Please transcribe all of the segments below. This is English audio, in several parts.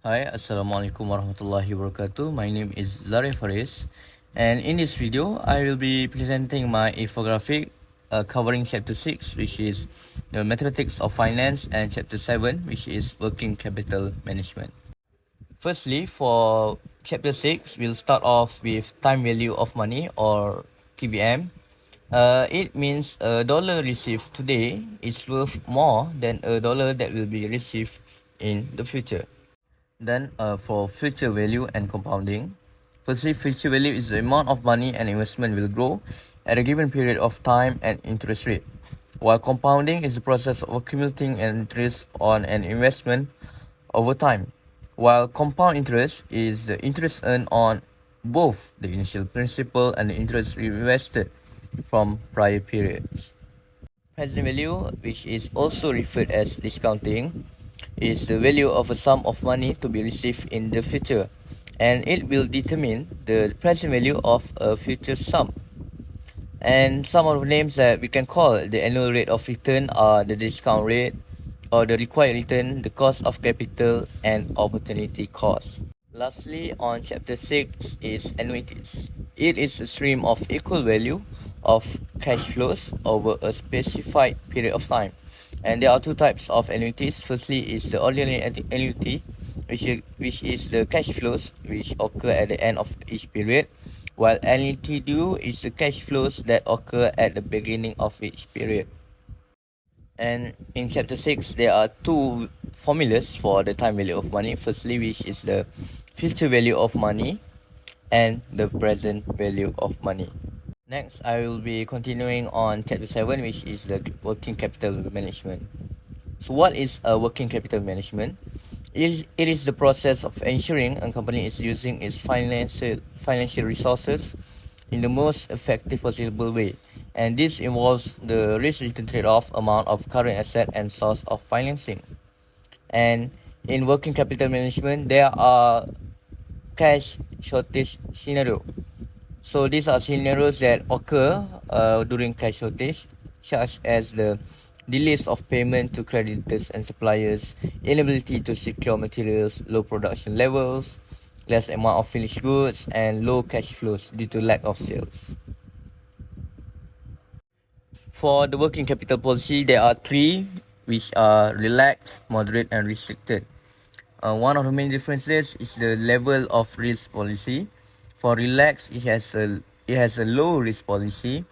Hi, Assalamualaikum warahmatullahi wabarakatuh. My name is Zareef, and in this video, I will be presenting my infographic covering Chapter 6, which is the Mathematics of Finance, and Chapter 7, which is Working Capital Management. Firstly, for Chapter 6, we'll start off with time value of money, or TVM. It means a dollar received today is worth more than a dollar that will be received in the future. Then for future value and compounding, firstly, future value is the amount of money an investment will grow at a given period of time and interest rate, while compounding is the process of accumulating an interest on an investment over time, while compound interest is the interest earned on both the initial principal and the interest reinvested from prior periods. Present value, which is also referred as discounting, is the value of a sum of money to be received in the future, and it will determine the present value of a future sum. And some of the names that we can call the annual rate of return are the discount rate, or the required return, the cost of capital, and opportunity cost. Lastly, on Chapter 6 is annuities. It is a stream of equal value of cash flows over a specified period of time. And there are two types of annuities. Firstly is the ordinary annuity, which is the cash flows which occur at the end of each period, while annuity due is the cash flows that occur at the beginning of each period. And in Chapter 6, there are two formulas for the time value of money. Firstly, which is the future value of money and the present value of money. Next, I will be continuing on Chapter 7, which is the working capital management. So what is a working capital management? It is the process of ensuring a company is using its financial resources in the most effective possible way. And this involves the risk-return trade-off amount of current asset and source of financing. And in working capital management, there are cash shortage scenario. So these are scenarios that occur during cash shortage, such as the delays of payment to creditors and suppliers, inability to secure materials, low production levels, less amount of finished goods, and low cash flows due to lack of sales. For the working capital policy, there are three, which are relaxed, moderate, and restricted. One of the main differences is the level of risk policy. For relaxed, it has a low risk policy,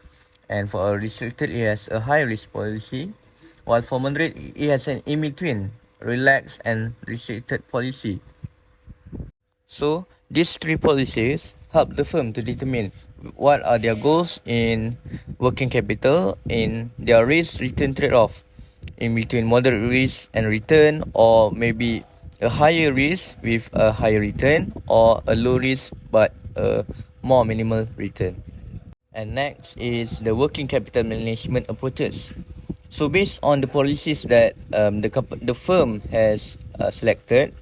and for a restricted, it has a high risk policy. While for moderate, it has an in-between relaxed and restricted policy. So these three policies help the firm to determine what are their goals in working capital, in their risk-return trade-off, in between moderate risk and return, or maybe a higher risk with a higher return, or a low risk but a more minimal return. And next is the working capital management approaches. So based on the policies that the firm has selected,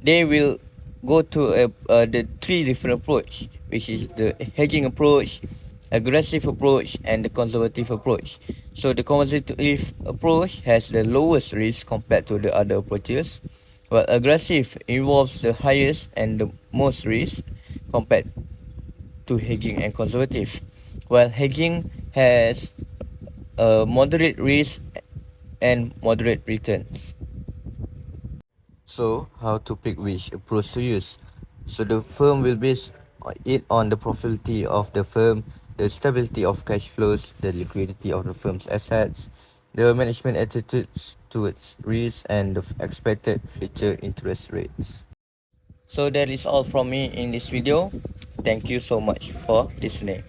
they will go to the three different approach, which is the hedging approach, aggressive approach, and the conservative approach. So the conservative approach has the lowest risk compared to the other approaches, while aggressive involves the highest and the most risk compared to hedging and conservative, while hedging has a moderate risk and moderate returns. So how to pick which approach to use? So the firm will base it on the profitability of the firm, the stability of cash flows, the liquidity of the firm's assets, the management attitudes towards risk, and the expected future interest rates. So that is all from me in this video. Thank you so much for listening.